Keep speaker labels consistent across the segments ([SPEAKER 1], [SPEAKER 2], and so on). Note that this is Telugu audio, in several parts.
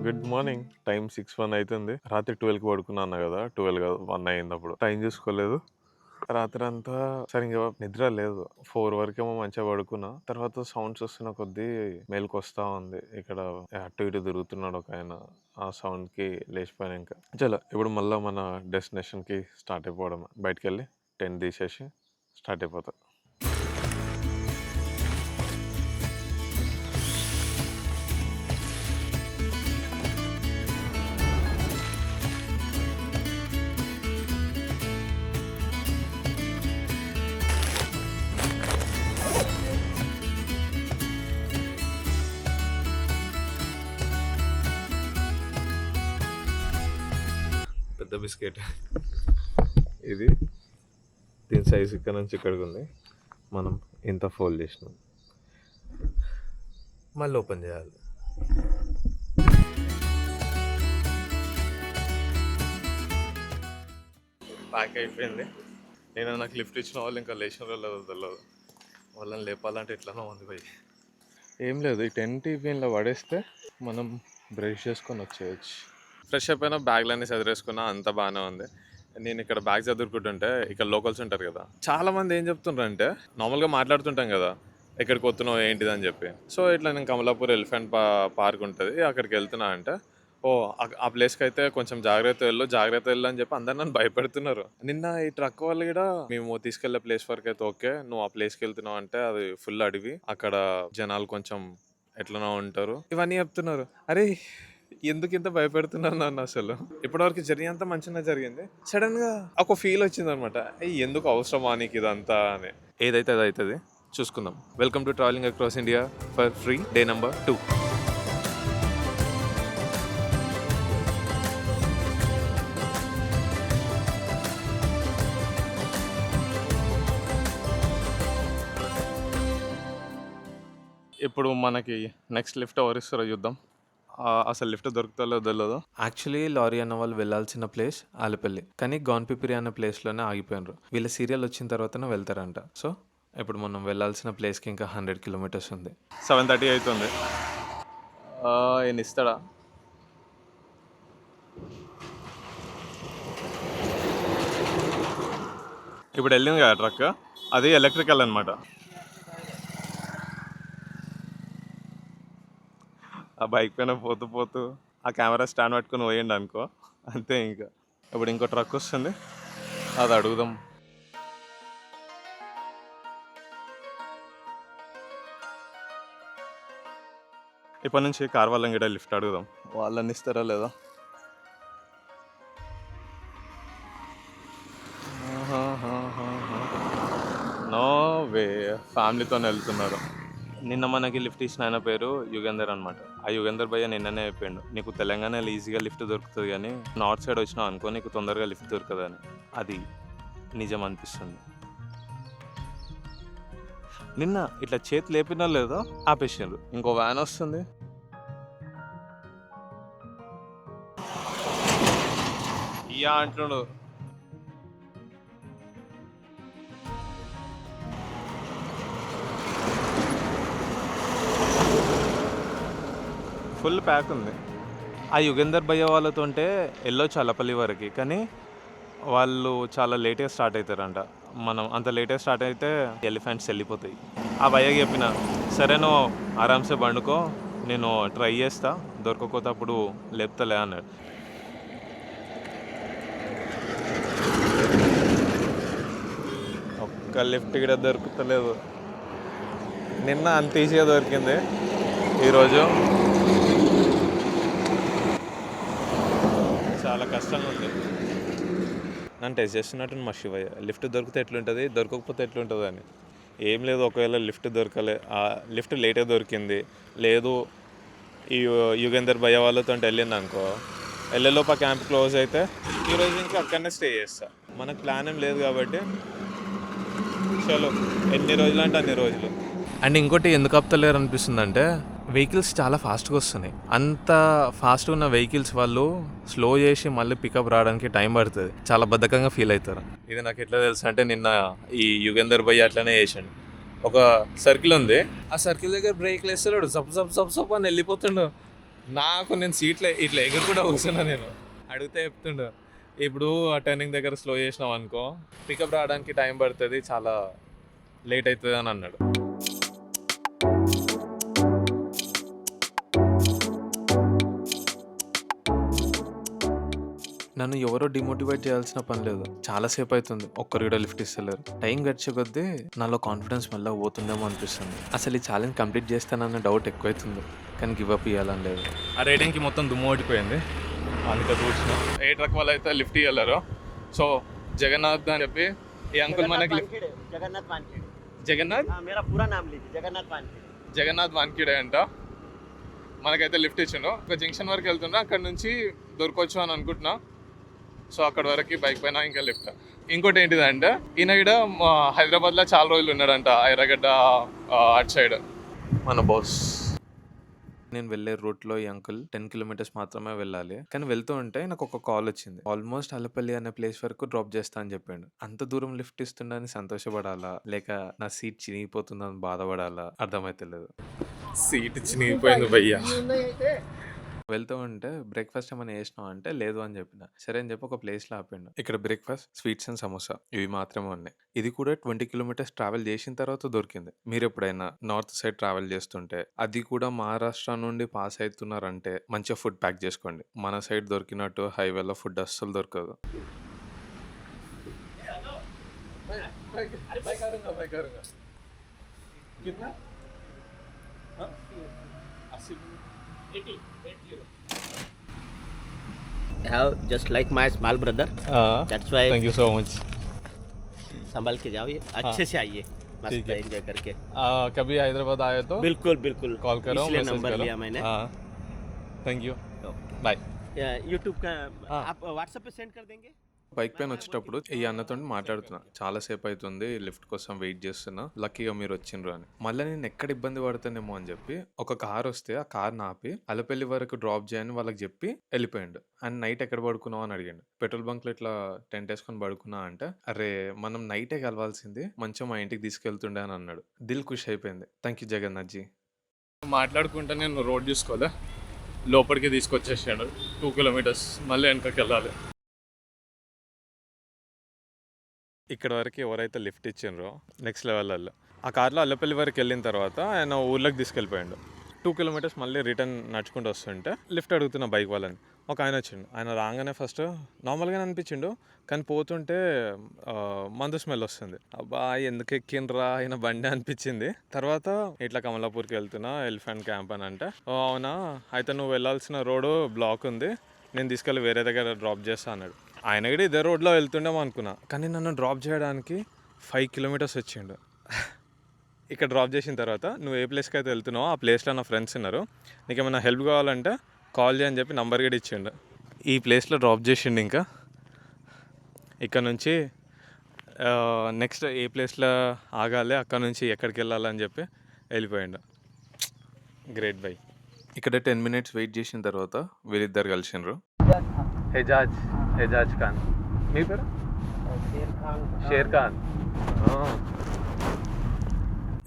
[SPEAKER 1] Good morning. టైం 6:01 అయితుంది. రాత్రి 12కి పడుకున్నా కదా, 12 కాదు 1 అయింది. అప్పుడు టైం చూసుకోలేదు. రాత్రి అంతా సరిగ్గా నిద్ర లేదు. 4 వరకేమో మంచిగా పడుకున్నా. తర్వాత సౌండ్స్ వస్తున్న కొద్దీ మేలుకు వస్తా ఉంది. ఇక్కడ అటు ఇటు తిరుగుతున్నాడు ఒక ఆయన. ఆ సౌండ్ కి లేచిపోయాను. ఇంకా చలో ఇప్పుడు మళ్ళీ మన డెస్టినేషన్ కి స్టార్ట్ అయిపోవడం. బయటకు వెళ్ళి టెంట్ తీసేసి స్టార్ట్ అయిపోతా. పెద్ద బిస్కెట్ ఇది. దీని సైజ్ ఇక్కడ నుంచి ఇక్కడికి ఉంది. మనం ఇంత ఫోల్డ్ చేసినాం, మళ్ళీ ఓపెన్ చేయాలి. ప్యాక్ అయిపోయింది. నాకు లిఫ్ట్ ఇచ్చిన వాళ్ళు ఇంకా లేచిన వాళ్ళు తెలియదు. వాళ్ళని లేపాలంటే ఎట్లనో ఉంది పోయి. ఏం లేదు, ఈ టెంట్ ఇవీన్లో పడేస్తే మనం బ్రష్ చేసుకొని వచ్చేయచ్చు. ఫ్రెష్ అయిపోయినా బ్యాగ్లన్నీ చదివేసుకున్నా, అంత బాగానే ఉంది. నేను ఇక్కడ బ్యాగ్ చదువుకుంటుంటే ఇక్కడ లోకల్స్ ఉంటారు కదా, చాలా మంది ఏం చెప్తుంటారు అంటే, నార్మల్గా మాట్లాడుతుంటాం కదా ఎక్కడికి వస్తున్నావు ఏంటిది అని చెప్పి. సో ఇట్లా నేను కమలాపూర్ ఎలిఫెంట్ పార్క్ ఉంటుంది, అక్కడికి వెళ్తున్నా అంటే, ఓ ఆ ప్లేస్కి అయితే కొంచెం జాగ్రత్త వెళ్ళు అని చెప్పి అందరు నన్ను భయపెడుతున్నారు. నిన్న ఈ ట్రక్ వాళ్ళు కూడా, మేము తీసుకెళ్లే ప్లేస్ వరకు అయితే ఓకే, నువ్వు ఆ ప్లేస్కి వెళ్తున్నావు అంటే అది ఫుల్ అడవి, అక్కడ జనాలు కొంచెం ఎట్లనో ఉంటారు, ఇవన్నీ చెప్తున్నారు. అరే ఎందుకు ఇంత భయపెడుతున్నారు నన్ను అసలు? ఇప్పటివరకు జరిగినంత మంచిగా జరిగింది. సడన్ గా ఒక ఫీల్ వచ్చింది అనమాట, ఎందుకు అవసరమా నీకు ఇదంతా అని. ఏదైతే అది అవుతుంది, చూసుకుందాం. Welcome to travelling across India for free day number 2. ఇప్పుడు మనకి నెక్స్ట్ లిఫ్ట్ ఎవరు ఇస్తారో చూద్దాం. అసలు లిఫ్ట్ దొరుకుతుందో తెలియదు. యాక్చువల్లీ లారీ అన్న వాళ్ళు వెళ్ళాల్సిన ప్లేస్ ఆలపల్లి, కానీ గోన్పిపిరి అన్న ప్లేస్లోనే ఆగిపోయినారు. వీళ్ళ సీరియల్ వచ్చిన తర్వాతనే వెళ్తారంట. సో ఇప్పుడు మనం వెళ్ళాల్సిన ప్లేస్కి ఇంకా 100 కిలోమీటర్స్ ఉంది. 7:30 అవుతుంది. ఈయన ఇస్తాడా? ఇప్పుడు వెళ్ళింది కదా ట్రక్, అది ఎలక్ట్రికల్ అనమాట. ఆ బైక్ పైన పోతూ ఆ కెమెరా స్టాండ్ పట్టుకొని పోయండి అనుకో, అంతే. ఇంకా ఇప్పుడు ఇంకో ట్రక్ వస్తుంది, అది అడుగుదాం. ఇప్పటి నుంచి కార్ వాళ్ళని కూడా లిఫ్ట్ అడుగుదాం, వాళ్ళని ఇస్తారా లేదా. నో వే, ఫ్యామిలీతో వెళ్తున్నారు. నిన్న మనకి లిఫ్ట్ ఇచ్చిన ఆయన పేరు యుగేందర్ అనమాట. ఆ యుగేందర్ భయ్య నిన్ననే చెప్పిండు, నీకు తెలంగాణలో ఈజీగా లిఫ్ట్ దొరుకుతుంది కానీ నార్త్ సైడ్ వచ్చినావు అనుకో నీకు తొందరగా లిఫ్ట్ దొరకదు అని. అది నిజం అనిపిస్తుంది. నిన్న ఇట్లా చేతి లేపినా లేదో ఆపేసిండ్రు. ఇంకో వ్యాన్ వస్తుంది, ఇయా అంటున్నాడు. ఫుల్ ప్యాక్ ఉంది. ఆ యుగేందర్ భయ్య వాళ్ళతో వెళ్ళొచ్చు అల్లపల్లి వరకు, కానీ వాళ్ళు చాలా లేట్గా స్టార్ట్ అవుతారంట. మనం అంత లేట్గా స్టార్ట్ అయితే ఎలిఫెంట్స్ వెళ్ళిపోతాయి. ఆ భయ్యకి చెప్పిన, సరే నువ్వు ఆరామ్సే బండుకో, నేను ట్రై చేస్తా, దొరకకపోతే అప్పుడు లేపుతలే అన్నాడు. ఒక్క లిఫ్ట్ కూడా దొరుకుతలేదు. నిన్న అంత ఈజీగా దొరికింది, ఈరోజు చాలా కష్టంగా ఉంది. నన్ను టెస్ట్ చేస్తున్నట్టు మా శివయ్య, లిఫ్ట్ దొరికితే ఎట్లుంటుంది, దొరకకపోతే ఎట్లుంటుంది అని. ఏం లేదు, ఒకవేళ లిఫ్ట్ దొరకలే, లిఫ్ట్ లేటే దొరికింది, లేదు ఈ యుగేందర్ భయ్య వాళ్ళతో వెళ్ళింది అనుకో, వెళ్ళేలోపు ఆ క్యాంప్ క్లోజ్ అయితే ఈరోజు ఇంకా అక్కడనే స్టే చేస్తా. మనకు ప్లాన్ ఏం లేదు కాబట్టి చలో, ఎన్ని రోజులు అంటే అన్ని రోజులు. అండ్ ఇంకోటి ఎందుకు ఆపుతలేరు అనిపిస్తుంది అంటే, వెహికల్స్ చాలా ఫాస్ట్గా వస్తున్నాయి. అంత ఫాస్ట్గా ఉన్న వెహికల్స్ వాళ్ళు స్లో చేసి మళ్ళీ పికప్ రావడానికి టైం పడుతుంది, చాలా బద్ధకంగా ఫీల్ అవుతారు. ఇది నాకు ఎట్లా తెలుసు అంటే, నిన్న ఈ యుగేందర్ భయ్య అట్లనే చేసాడు. ఒక సర్కిల్ ఉంది, ఆ సర్కిల్ దగ్గర బ్రేక్లు వేస్తాడు, సప్ సప్ సప్ సప్ అని వెళ్ళిపోతుండు. నాకు నేను సీట్లో ఇట్లా ఎగురు కూడా కూర్చున్నా నేను అడిగితే చెప్తుండు ఇప్పుడు ఆ టర్నింగ్ దగ్గర స్లో చేసినాం అనుకో పికప్ రావడానికి టైం పడుతుంది చాలా లేట్ అవుతుంది అని అన్నాడు. నన్ను ఎవరో డిమోటివేట్ చేయాల్సిన పని లేదు. చాలాసేపు అవుతుంది ఒక్కరు కూడా లిఫ్ట్ ఇస్తలేరు. టైం గడిచే కొద్దీ నాలో కాన్ఫిడెన్స్ మళ్ళీ పోతుందేమో అనిపిస్తుంది. అసలు ఈ ఛాలెంజ్ కంప్లీట్ చేస్తానన్న డౌట్ ఎక్కువైతుంది, కానీ గివ్ అప్ ఇవ్వాలని లేదు. ఆ రేటింగ్కి మొత్తం దుమ్ము ఓడిపోయింది. అందుకే కూర్చున్నా. ఏ ట్రక్ వాళ్ళు అయితే లిఫ్ట్ ఇవ్వలేరు. సో జగన్నాథ్ అని చెప్పి ఈ అంకుల్ మనకి జగన్నాథ్ వాన్కిడే అంట మనకైతే లిఫ్ట్ ఇచ్చిండు. ఒక జంక్షన్ వరకు వెళ్తున్నా, అక్కడ నుంచి దొరకవచ్చు అని అనుకుంటున్నా. సో అక్కడ వరకు బైక్ పైన ఇంకా లిఫ్ట్. ఇంకోటి ఏంటిదంటే ఈయన ఇక్కడ హైదరాబాద్లో చాలా రోజులు ఉన్నాడంట, ఐరగడ్డ అటు సైడ్. మన బాస్ నేను వెళ్ళే రూట్లో ఈ అంకుల్ 10 కిలోమీటర్స్ మాత్రమే వెళ్ళాలి, కానీ వెళ్తూ ఉంటే నాకు ఒక కాల్ వచ్చింది. ఆల్మోస్ట్ అల్లపల్లి అనే ప్లేస్ వరకు డ్రాప్ చేస్తా అని చెప్పాడు. అంత దూరం లిఫ్ట్ ఇస్తుండని సంతోషపడాలా లేక నా సీట్ చినిగిపోతుందని బాధపడాలా అర్థమైతలేదు. సీట్ చినిగిపోయింది భయ్యా. వెళ్తూ ఉంటే బ్రేక్ఫాస్ట్ ఏమైనా చేసినావు అంటే లేదు అని చెప్పిన. సరే అని చెప్పి ఒక ప్లేస్లో ఆపిండు. ఇక్కడ బ్రేక్ఫాస్ట్ స్వీట్స్ అండ్ సమోసా ఇవి మాత్రమే ఉన్నాయి. ఇది కూడా 20 కిలోమీటర్స్ ట్రావెల్ చేసిన తర్వాత దొరికింది. మీరు ఎప్పుడైనా నార్త్ సైడ్ ట్రావెల్ చేస్తుంటే, అది కూడా మహారాష్ట్ర నుండి పాస్ అవుతున్నారంటే మంచిగా ఫుడ్ ప్యాక్ చేసుకోండి. మన సైడ్ దొరికినట్టు హైవేలో ఫుడ్ అస్సలు దొరకదు.
[SPEAKER 2] have just like my small brother. That's why
[SPEAKER 1] thank you so much.
[SPEAKER 2] संभल के जाओ, ये अच्छे से आइए, मस्त एंजॉय करके.
[SPEAKER 1] कभी हैदराबाद आए तो
[SPEAKER 2] बिल्कुल बिल्कुल
[SPEAKER 1] कॉल करो,
[SPEAKER 2] इसलिए
[SPEAKER 1] मैसेज
[SPEAKER 2] नंबर
[SPEAKER 1] करो.
[SPEAKER 2] लिया मैंने.
[SPEAKER 1] Thank you, bye.
[SPEAKER 2] यूट्यूब का आप व्हाट्सएप पे सेंड कर देंगे.
[SPEAKER 1] బైక్ పైన వచ్చేటప్పుడు ఈ అన్నతో మాట్లాడుతున్నా. చాలాసేపు అవుతుంది లిఫ్ట్ కోసం వెయిట్ చేస్తున్నా, లక్కీగా మీరు వచ్చిండ్రు అని. మళ్ళీ నేను ఎక్కడ ఇబ్బంది పడుతానేమో అని చెప్పి ఒక కార్ వస్తే ఆ కార్ ఆపి అలపల్లి వరకు డ్రాప్ చేయని వాళ్ళకి చెప్పి వెళ్ళిపోయాడు. అండ్ నైట్ ఎక్కడ పడుకున్నావు అని అడిగాడు. పెట్రోల్ బంక్లో ఇట్లా టెంట్ వేసుకొని పడుకున్నా అంటే, అరే మనం నైటే కలవాల్సింది, మంచిగా మా ఇంటికి తీసుకెళ్తుండే అని అన్నాడు. దిల్ ఖుషి అయిపోయింది. Thank you Jagannath ji. మాట్లాడుకుంటా నేను రోడ్ చూసుకోలే, లోపలికి తీసుకొచ్చేసాడు. 2 కిలోమీటర్స్ మళ్ళీ వెనకకి వెళ్ళాలి. ఇక్కడ వరకు ఎవరైతే లిఫ్ట్ ఇచ్చిండ్రో నెక్స్ట్ లెవెల్లో ఆ కార్లో అల్లపల్లి వరకు వెళ్ళిన తర్వాత ఆయన ఊర్లోకి తీసుకెళ్ళిపోయాడు. 2 కిలోమీటర్స్ మళ్ళీ రిటర్న్ నడుచుకుంటూ వస్తుంటే లిఫ్ట్ అడుగుతున్న బైక్ వాళ్ళని. ఒక ఆయన వచ్చిండు. ఆయన రాగానే ఫస్ట్ నార్మల్గానే అనిపించిండు, కానీ పోతుంటే మందు స్మెల్ వస్తుంది. అబ్బా ఎందుకు ఎక్కిండ్రా ఆయన బండి అనిపించింది. తర్వాత ఇట్లా కమలాపూర్కి వెళ్తున్నా ఎలిఫెంట్ క్యాంప్ అని అంటే, అవునా అయితే నువ్వు వెళ్ళాల్సిన రోడ్డు బ్లాక్ ఉంది, నేను తీసుకెళ్ళి వేరే దగ్గర డ్రాప్ చేస్తా అన్నాడు. ఆయన కూడా ఇదే రోడ్లో వెళ్తుండేమో అనుకున్నా, కానీ నన్ను డ్రాప్ చేయడానికి 5 కిలోమీటర్స్ వచ్చిండు. ఇక్కడ డ్రాప్ చేసిన తర్వాత నువ్వు ఏ ప్లేస్కి అయితే వెళ్తున్నావో ఆ ప్లేస్లో నా ఫ్రెండ్స్ ఉన్నారు, నీకు ఏమైనా హెల్ప్ కావాలంటే కాల్ చేయని చెప్పి నంబర్ కూడా ఇచ్చిండు. ఈ ప్లేస్లో డ్రాప్ చేసిండు. ఇంకా ఇక్కడ నుంచి నెక్స్ట్ ఏ ప్లేస్లో ఆగాలి, అక్కడ నుంచి ఎక్కడికి వెళ్ళాలని చెప్పి వెళ్ళిపోయాడు. Great by. ఇక్కడ 10 మినిట్స్ వెయిట్ చేసిన తర్వాత వీళ్ళిద్దరు కలిసిండ్రు. ఎజాజ్ ఖాన్. మీ పేరు? షేర్ ఖాన్.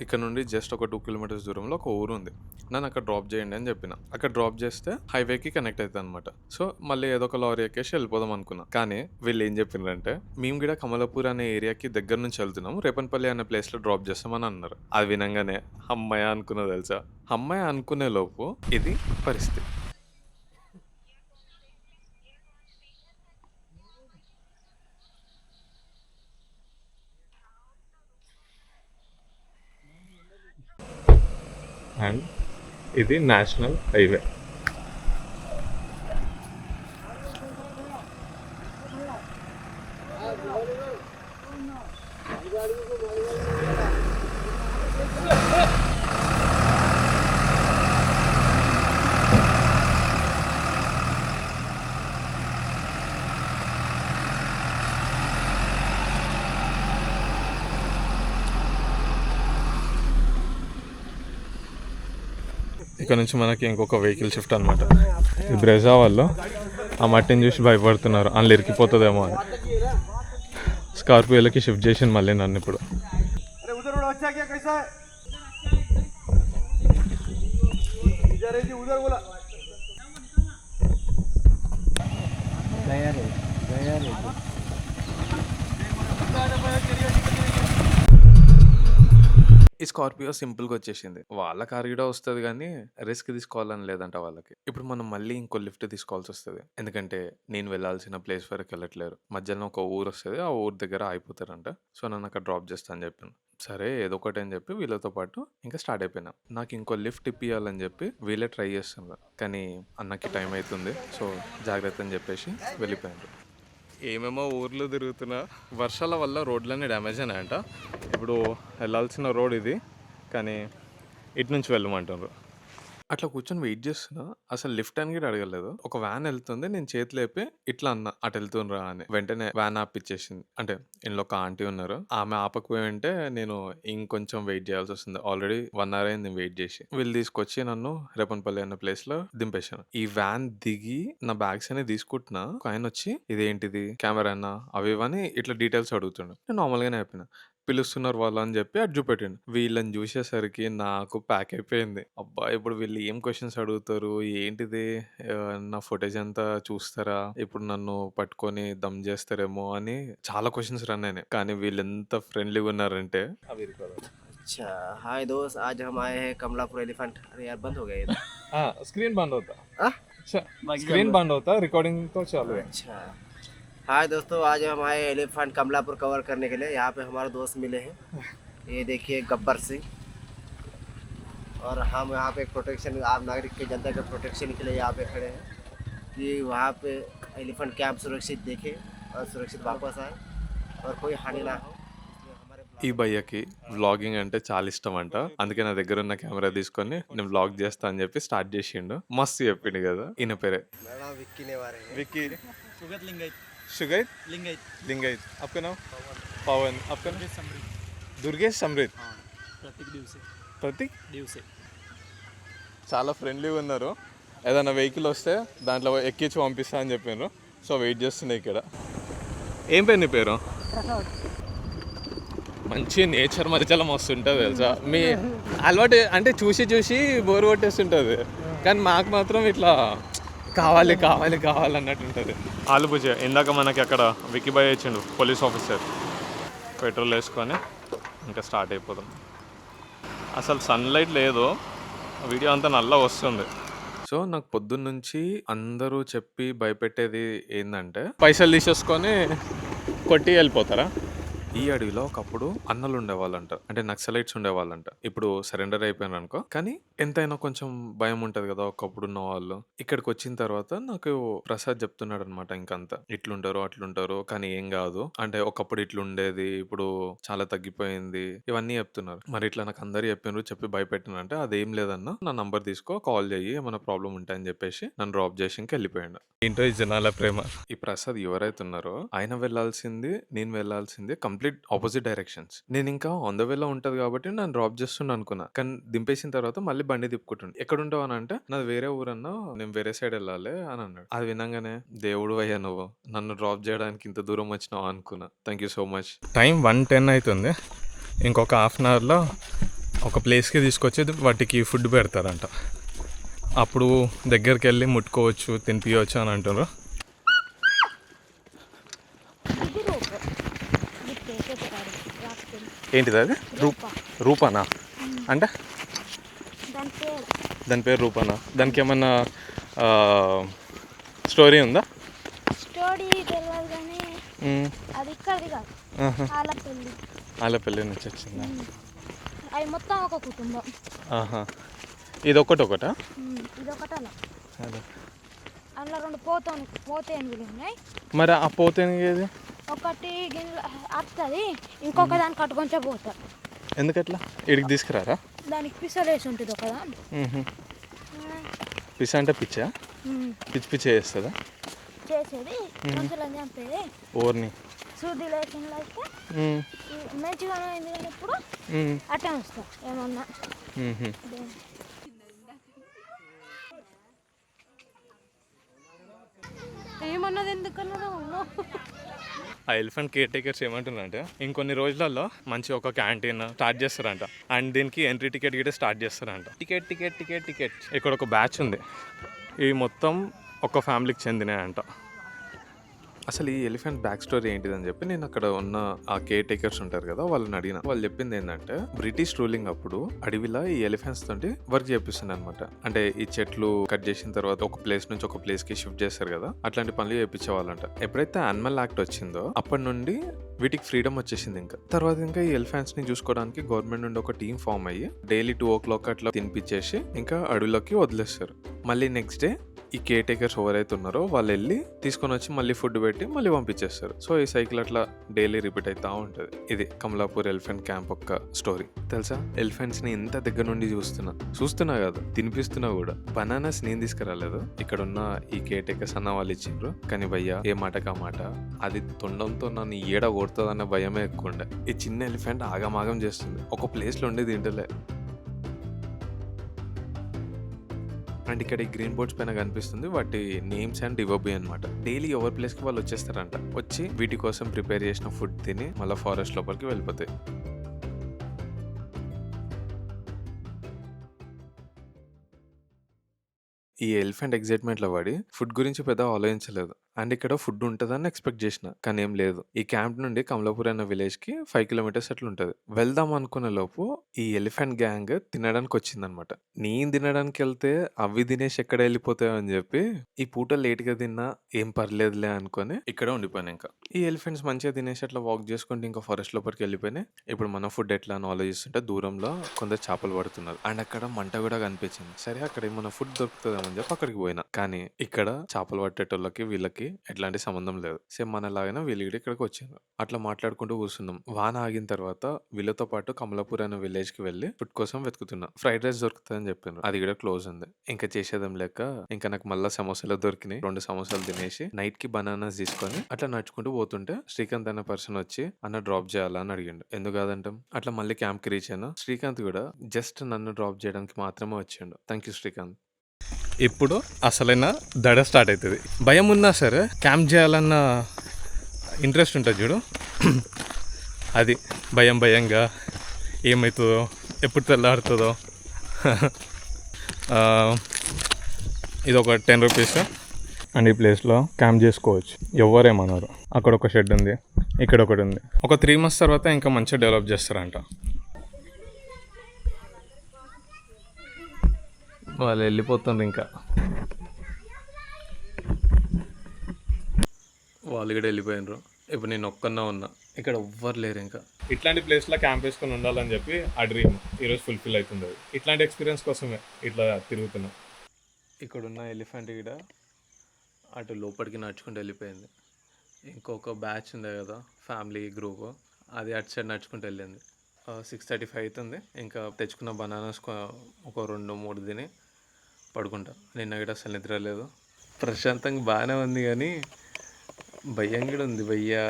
[SPEAKER 1] ఇక్కడ నుండి జస్ట్ ఒక 2 కిలోమీటర్స్ దూరంలో ఒక ఊరు ఉంది. నన్ను అక్కడ డ్రాప్ చేయండి అని చెప్పిన. అక్కడ డ్రాప్ చేస్తే హైవేకి కనెక్ట్ అవుతుంది అనమాట. సో మళ్ళీ ఏదో ఒక లారీ ఎక్కేసి వెళ్ళిపోదాం అనుకున్నా. కానీ వీళ్ళు ఏం చెప్పిండ్రంటే, మేము కూడా కమలాపూర్ అనే ఏరియాకి దగ్గర నుంచి వెళ్తున్నాము, రేపన్పల్లి అనే ప్లేస్లో డ్రాప్ చేస్తామని అన్నారు. అది వినంగానే అమ్మాయి అనుకున్నా తెలుసా. అమ్మాయి అనుకునే లోపు ఇది పరిస్థితి. అండ్ ఇది నేషనల్ హైవే. ఇక్కడ నుంచి మనకి ఇంకొక వెహికల్ షిఫ్ట్ అనమాట. ఈ బ్రెజా వాళ్ళు ఆ మట్టిని చూసి భయపడుతున్నారు, అందులో ఇరికిపోతుందేమో అని. స్కార్పియోలకి షిఫ్ట్ చేసింది మళ్ళీ నన్ను ఇప్పుడు. ఈ స్కార్పియో సింపుల్‌గా వచ్చేసింది. వాళ్ళ కార్ కూడా వస్తది గానీ, రిస్క్ తీసుకోవాలని లేదంట వాళ్ళకి. ఇప్పుడు మనం మళ్ళీ ఇంకో లిఫ్ట్ తీసుకోవాల్సొస్తది. ఎందుకంటే, నేను వెళ్ళాల్సిన ప్లేస్ వరకు వెళ్ళట్లేరు. మధ్యలో ఒక ఊరొస్తది. ఆ ఊరు దగ్గర ఆగిపోతారంట. సో, నన్నక్కడ డ్రాప్ చేస్తా అని చెప్పాను. సరే ఏదో ఒకటి అని చెప్పి వీళ్ళతో పాటు ఇంకా స్టార్ట్ అయిపోయినా. నాకు ఇంకో లిఫ్ట్ ఇప్పియాలని చెప్పి వీళ్ళే ట్రై చేస్తున్నారు. కానీ అన్నకి టైం అయితుంది. సో, జాగ్రత్త అని చెప్పేసి వెళ్ళిపోయారు. ఏమేమో ఊర్లు తిరుగుతున్నా వర్షాల వల్ల రోడ్లన్నీ డ్యామేజ్ అయినాయంట. ఇప్పుడు వెళ్ళాల్సిన రోడ్ ఇది, కానీ ఇటు నుంచి వెళ్ళమంటారు. అట్లా కూర్చొని వెయిట్ చేస్తున్నా. అసలు లిఫ్ట్ అని కూడా అడగలేదు. ఒక వ్యాన్ వెళ్తుంది. నేను చేతి లేపి ఇట్లా అన్నా, అటు వెళ్తుండ్రా అని. వెంటనే వ్యాన్ ఆపిచ్చేసింది. అంటే ఇందులో ఒక ఆంటీ ఉన్నారు. ఆమె ఆపకపోయి ఉంటే నేను ఇంకొంచెం వెయిట్ చేయాల్సి వస్తుంది. ఆల్రెడీ 1 hour అయింది నేను వెయిట్ చేసి. వీళ్ళు తీసుకొచ్చి నన్ను రేపన్పల్లి అనే ప్లేస్ లో దింపేశాను. ఈ వ్యాన్ దిగి నా బ్యాగ్స్ అనేది తీసుకుంటున్నా. ఒక ఆయన వచ్చి ఇదేంటిది కెమెరానా అవి ఇవని ఇట్లా డీటెయిల్స్ అడుగుతుండు. నేను నార్మల్ గానే చెప్పిన. పిలుస్తున్నారు వాళ్ళు అని చెప్పి అటు చూపెట్టిండు. వీళ్ళని చూసేసరికి నాకు ప్యాక్ అయిపోయింది. అబ్బా! ఇప్పుడు వీళ్ళు ఏం క్వెషన్స్ అడుగుతారు? ఏంటిది? నా ఫుటేజ్ అంతా చూస్తారా? ఇప్పుడు నన్ను పట్టుకొని దమ్ చేస్తారేమో అని చాలా క్వెషన్స్ రన్ అయినాయి. కానీ వీళ్ళెంత ఫ్రెండ్లీగా ఉన్నారంటే అవి
[SPEAKER 2] अच्छा हाय दोस्त, आज हम आए हैं कमलापुर एलिफेंट। अरे यार बंद हो गया ये तो।
[SPEAKER 1] स्क्रीन बंद होता.
[SPEAKER 2] हाँ?
[SPEAKER 1] स्क्रीन बंद होता, रिकॉर्डिंग तो चालू है.
[SPEAKER 2] अच्छा हाय दोस्तों, आज हम आए एलिफेंट कमलापुर कवर करने के लिए। यहाँ पे हमारे दोस्त मिले हैं। ये देखिए गब्बर सिंह। और हम यहाँ पे प्रोटेक्शन, आम नागरिक के जनता के प्रोटेक्शन के लिए यहाँ पे खड़े हैं कि वहाँ पे एलिफेंट कैंप सुरक्षित देखे और सुरक्षित वापस आए और कोई हानि ना हो।
[SPEAKER 1] ఈ భయ్యకి వ్లాగింగ్ అంటే చాలా ఇష్టం అంట. అందుకే నా దగ్గర ఉన్న కెమెరా తీసుకొని నేను వ్లాగ్ చేస్తా అని చెప్పి స్టార్ట్ చేసిండు. మస్తు చెప్పిండు కదా. ఈయన పేరే
[SPEAKER 2] विक्की ने वारे हैं।
[SPEAKER 1] विक्की.
[SPEAKER 3] सुगत लिंगायत
[SPEAKER 1] शुगैत
[SPEAKER 3] लिंगायत
[SPEAKER 1] लिंगायत. आपका नाम? पवन. आपका नाम?
[SPEAKER 3] समृद्ध।
[SPEAKER 1] दुर्गेश समृద్ధ్.
[SPEAKER 3] हाँ प्रतीक दिवसे
[SPEAKER 1] ప్రతీక్.
[SPEAKER 3] दिवसे
[SPEAKER 1] చాలా ఫ్రెండ్లీగా ఉన్నారు. ఏదైనా వెహికల్ వస్తే దాంట్లో ఎక్కించి పంపిస్తా అని చెప్పారు. సో వెయిట్ చేస్తున్నాయి ఇక్కడ. ఏం పేరు నీ పేరు? మంచి నేచర్ మధ్యలో మస్తు ఉంటుంది తెలుసా. మీ అలవాటు అంటే చూసి చూసి బోర్ కొట్టేస్తుంటుంది. కానీ మాకు మాత్రం ఇట్లా కావాలి కావాలి కావాలి అన్నట్టు ఉంటుంది. ఆలుభుజ ఇందాక మనకి అక్కడ విక్కీ బాయ్ ఇచ్చిండు, పోలీస్ ఆఫీసర్. పెట్రోల్ వేసుకొని ఇంకా స్టార్ట్ అయిపోతాం. అసలు సన్లైట్ లేదు, వీడియో అంతా నల్ల వస్తుంది. సో నాకు పొద్దున్న నుంచి అందరూ చెప్పి భయపెట్టేది ఏంటంటే పైసలు తీసేసుకొని కొట్టి వెళ్ళిపోతారా. ఈ అడవిలో ఒకప్పుడు అన్నలు ఉండేవాళ్ళంట, అంటే నక్సలైట్స్ ఉండేవాళ్ళంట. ఇప్పుడు సరెండర్ అయిపోయాను అనుకో, కానీ ఎంతైనా కొంచెం భయం ఉంటది కదా ఒకప్పుడు ఉన్న వాళ్ళు. ఇక్కడికి వచ్చిన తర్వాత నాకు ప్రసాద్ చెప్తున్నాడు అనమాట, ఇంకంతా ఇట్లుంటారు అట్లుంటారు కానీ ఏం కాదు, అంటే ఒకప్పుడు ఇట్లుండేది ఇప్పుడు చాలా తగ్గిపోయింది, ఇవన్నీ చెప్తున్నారు. మరి ఇట్లా నాకు అందరు చెప్పినారు, చెప్పి భయపెట్టినంటే అదేం లేదన్నా, నా నంబర్ తీసుకో, కాల్ చెయ్యి, ఏమైనా ప్రాబ్లం ఉంటాయని చెప్పేసి నన్ను డ్రాప్ చేసి ఇంక వెళ్ళిపోయాడు. ఏంటో ఈ జనాల ప్రేమ. ఈ ప్రసాద్ ఎవరైతే ఉన్నారో ఆయన వెళ్ళాల్సింది, నేను వెళ్ళాల్సింది కంప్లీట్ ఆపోజిట్ డైరెక్షన్స్. నేను ఇంకా ఆన్ ద వేలో ఉంటది కాబట్టి నన్ను డ్రాప్ చేస్తుండ అనుకున్నా. కానీ దింపేసిన తర్వాత మళ్ళీ బండి తిప్పుకుంటుండే. ఎక్కడ ఉంటావు అని అంటే నాది వేరే ఊరన్నా, నేను వేరే సైడ్ వెళ్ళాలి అని అన్నాడు. అది వినంగానే దేవుడు అయ్యా నువ్వు నన్ను డ్రాప్ చేయడానికి ఇంత దూరం వచ్చినావు అనుకున్నా. Thank you so much. Time 1:10 అవుతుంది. ఇంకొక హాఫ్ అన్ అవర్లో ఒక ప్లేస్కి తీసుకొచ్చి వాటికి ఫుడ్ పెడతారంట. అప్పుడు దగ్గరికి వెళ్ళి ముట్టుకోవచ్చు, తినిపించవచ్చు అని అంటారు. ఏంటిది అది? రూపానా అంటే? దాని పేరు రూపానా. దానికి ఏమన్నా స్టోరీ ఉందా?
[SPEAKER 4] స్టోరీ తెలియదు కానీ అది ఇక్కడిది కాదు,
[SPEAKER 1] ఆలపల్లి నుంచి వచ్చిందా?
[SPEAKER 4] అవి మొత్తం ఒక కుటుంబం.
[SPEAKER 1] ఇది ఒకటా?
[SPEAKER 4] ఇదొకటి అలా రెండు పోతేనుగులు ఉన్నాయి.
[SPEAKER 1] మరి ఆ పోతేనుగు ఏది?
[SPEAKER 4] ఒకటి గిన్నె వస్తుంది, ఇంకొక దానికి కట్టుకొంచే పోతారు.
[SPEAKER 1] ఎందుకట్లా? ఇడికి తీసుకురారా?
[SPEAKER 4] దానికి పిసలేసి ఉంటుంది ఒకదా.
[SPEAKER 1] పిస అంటే పిచ్చా? పిచ్చి పిచ్చి చేస్తుందా?
[SPEAKER 4] చేసేది మనుషులని చంపేది.
[SPEAKER 1] ఓర్ని
[SPEAKER 4] సూది లేకుండా అయితే మంచిగా అయింది, కానీ ఇప్పుడు అట్టే వస్తా ఏమన్నా. ఏమన్నది ఎందుకన్నా.
[SPEAKER 1] ఆ ఎలిఫెంట్ కేర్ టేకర్స్ ఏమంటున్నారంటే ఇంకొన్ని రోజులలో మంచి ఒక క్యాంటీన్ స్టార్ట్ చేస్తారంట. అండ్ దీనికి ఎంట్రీ టికెట్ గిట్టే స్టార్ట్ చేస్తారంట. Ticket ticket ticket ticket. ఇక్కడ ఒక బ్యాచ్ ఉంది, ఇవి మొత్తం ఒక ఫ్యామిలీకి చెందినాయంట. అసలు ఈ ఎలిఫెంట్ బ్యాక్ స్టోరీ ఏంటిదని చెప్పి నేను అక్కడ ఉన్న ఆ కేర్ టేకర్స్ ఉంటారు కదా వాళ్ళని అడిగిన. వాళ్ళు చెప్పింది ఏంటంటే బ్రిటిష్ రూలింగ్ అప్పుడు అడవిలో ఈ ఎలిఫెంట్స్ తోటి వర్క్ చేపిస్తుంది అనమాట. అంటే ఈ చెట్లు కట్ చేసిన తర్వాత ఒక ప్లేస్ నుంచి ఒక ప్లేస్ కి షిఫ్ట్ చేస్తారు కదా, అట్లాంటి పనులు చేపించేవాళ్ళంట. ఎప్పుడైతే యానిమల్ యాక్ట్ వచ్చిందో అప్పటి నుండి వీటికి ఫ్రీడమ్ వచ్చేసింది. ఇంకా తర్వాత ఇంకా ఈ ఎలిఫెంట్స్ ని చూసుకోవడానికి గవర్నమెంట్ నుండి ఒక టీం ఫామ్ అయ్యి డైలీ 2 o'clock అట్లా తినిపించేసి ఇంకా అడవిలోకి వదిలేస్తారు. మళ్ళీ నెక్స్ట్ డే ఈ కేర్ టేకర్స్ ఎవరైతే ఉన్నారో వాళ్ళు వెళ్ళి తీసుకొని వచ్చి మళ్ళీ ఫుడ్ పెట్టి మళ్ళీ పంపించేస్తారు. సో ఈ సైకిల్ అట్లా డైలీ రిపీట్ అవుతా ఉంటుంది. ఇది కమలాపూర్ ఎలిఫెంట్ క్యాంప్ యొక్క స్టోరీ. తెలుసా, ఎలిఫెంట్స్ ని ఇంత దగ్గర నుండి చూస్తున్నా కాదు, తినిపిస్తున్నా కూడా. బనానాస్ నేను తీసుకురాలేదు, ఇక్కడ ఉన్న ఈ కేర్ టేకర్స్ అన్న వాళ్ళు ఇచ్చిండ్రు. కానీ భయ్యా ఏ మాటకా మాట, అది తొండంతో నన్ను ఏడ కొడుతుందన్న భయమే ఎక్కువ ఉండే. ఈ చిన్న ఎలిఫెంట్ ఆగమాగం చేస్తుంది, ఒక ప్లేస్ లో ఉండి తింటలే. అండ్ ఇక్కడ ఈ గ్రీన్ బోర్డ్స్ పైన కనిపిస్తుంది వాటి నేమ్స్ అండ్ డివోబీ అనమాట. డైలీ ఎవరి ప్లేస్ కి వాళ్ళు వచ్చేస్తారంట, వచ్చి వీటి కోసం ప్రిపేర్ చేసిన ఫుడ్ తిని మళ్ళీ ఫారెస్ట్ లోపలికి వెళ్ళిపోతాయి. ఈ ఎలిఫెంట్ ఎగ్జైట్మెంట్ లో పడి ఫుడ్ గురించి పెద్ద ఆలోచించలేదు. అండ్ ఇక్కడ ఫుడ్ ఉంటుందని ఎక్స్పెక్ట్ చేసిన, కానీ ఏం లేదు. ఈ క్యాంప్ నుండి కమలాపూర్ అనే విలేజ్ కి 5 kilometers అట్లా ఉంటది. వెళ్దాం అనుకునే లోపు ఈ ఎలిఫెంట్ గ్యాంగ్ తినడానికి వచ్చిందనమాట. నేను తినడానికి వెళ్తే అవి తినేసి ఎక్కడ వెళ్ళిపోతాయో అని చెప్పి ఈ పూట లేట్ గా తిన్నా ఏం పర్లేదులే అనుకొని ఇక్కడ ఉండిపోయాను. ఇంకా ఈ ఎలిఫెంట్స్ మంచిగా తినేసి అట్లా వాక్ చేసుకుంటే ఇంకా ఫారెస్ట్ లోపలికి వెళ్ళిపోయినాయి. ఇప్పుడు మన ఫుడ్ ఎట్లా అని ఆలోచిస్తుంటే దూరంలో కొందరు చేపలు పడుతున్నారు. అండ్ అక్కడ మంట కూడా కనిపించింది. సరే అక్కడ ఏమన్నా ఫుడ్ దొరుకుతుందేమని చెప్పి అక్కడికి పోయినా, కానీ ఇక్కడ చేపలు పట్టేటోళ్ళకి వీళ్ళకి ఎట్లాంటి సంబంధం లేదు. సేమ్ మనలాగానే వీళ్ళు కూడా ఇక్కడికి వచ్చిండ్రు. అట్లా మాట్లాడుకుంటూ కూర్చున్నాం. వాన ఆగిన తర్వాత వీళ్ళతో పాటు కమలాపూర్ అనే విలేజ్ కి వెళ్ళి ఫుడ్ కోసం వెతుకుతున్నా. ఫ్రైడ్ రైస్ దొరుకుతుందని చెప్పిండ్రు, అది కూడా క్లోజ్ ఉంది. ఇంకా చేసేదేం లేక ఇంకా నాకు మళ్ళీ సమోసాలు దొరికినాయి. 2 సమోసాలు తినేసి నైట్ కి బనానాస్ తీసుకొని అట్లా నడుచుకుంటూ పోతుంటే శ్రీకాంత్ అనే పర్సన్ వచ్చి అన్న డ్రాప్ చేయాలా అని అడిగిండు. ఎందుకు కాదంటాం. అట్లా మళ్ళీ క్యాంప్ కి రీచ్ అయినా. శ్రీకాంత్ కూడా జస్ట్ నన్ను డ్రాప్ చేయడానికి మాత్రమే వచ్చిండు. Thank you Srikanth. ఇప్పుడు అసలైన దడ స్టార్ట్ అవుతుంది. భయం ఉన్నా సరే క్యాంప్ చేయాలన్న ఇంట్రెస్ట్ ఉంటుంది చూడు, అది భయంగా ఏమవుతుందో, ఎప్పుడు తెల్లారుతుందో. ఇది ఒక 10 rupees అండ్ ఈ ప్లేస్లో క్యాంప్ చేసుకోవచ్చు, ఎవరేమన్నారు. అక్కడ ఒక షెడ్ ఉంది, ఇక్కడ ఒకటి ఉంది. ఒక 3 months తర్వాత ఇంకా మంచిగా డెవలప్ చేస్తారంట. వాళ్ళు వెళ్ళిపోతుంది. ఇంకా వాళ్ళు కూడా వెళ్ళిపోయినారు. ఇప్పుడు నేను ఒక్కన్నా ఉన్నా, ఇక్కడ ఎవ్వరు లేరు. ఇంకా ఇట్లాంటి ప్లేస్లో క్యాంప్ వేసుకొని ఉండాలని చెప్పి ఆ డ్రీమ్ ఈరోజు ఫుల్ఫిల్ అవుతుంది. అది ఇట్లాంటి ఎక్స్పీరియన్స్ కోసమే ఇట్లా తిరుగుతున్నాం. ఇక్కడ ఉన్న ఎలిఫెంట్ కూడా అటు లోపలికి నడుచుకుంటూ వెళ్ళిపోయింది. ఇంకొక బ్యాచ్ ఉంది కదా, ఫ్యామిలీ గ్రూప్, అది అటు సైడ్ నడుచుకుంటూ వెళ్ళింది. 6:35 అవుతుంది. ఇంకా తెచ్చుకున్న బనానాస్ ఒక 2-3 తిని పడుకుంటా. నిన్న కూడా అసలు నిద్ర లేదు. ప్రశాంతంగా బాగానే ఉంది, కానీ భయం కూడా ఉంది. భయ్యా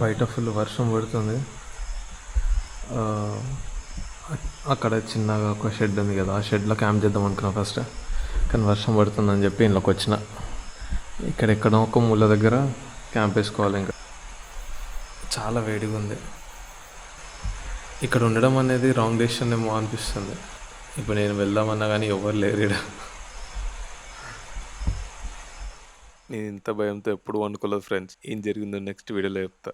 [SPEAKER 1] బయట ఫుల్ వర్షం పడుతుంది. అక్కడ చిన్నగా ఒక షెడ్ ఉంది కదా, ఆ షెడ్లో క్యాంప్ చేద్దాం అనుకున్నా ఫస్ట్, కానీ వర్షం పడుతుందని చెప్పి ఇంట్లోకి వచ్చిన. ఇక్కడెక్కడో ఒక మూల దగ్గర క్యాంప్ వేసుకోవాలి. ఇంకా చాలా వేడిగా ఉంది. ఇక్కడ ఉండడం అనేది రాంగ్ డెసిషన్ ఏమో అనిపిస్తుంది. ఇప్పుడు నేను వెళ్దామన్నా కానీ ఎవరు లేరు ఇక్కడ. నేను ఇంత భయంతో ఎప్పుడు అనుకోలేదు ఫ్రెండ్స్. ఏం జరిగిందో నెక్స్ట్ వీడియోలో చెప్తా.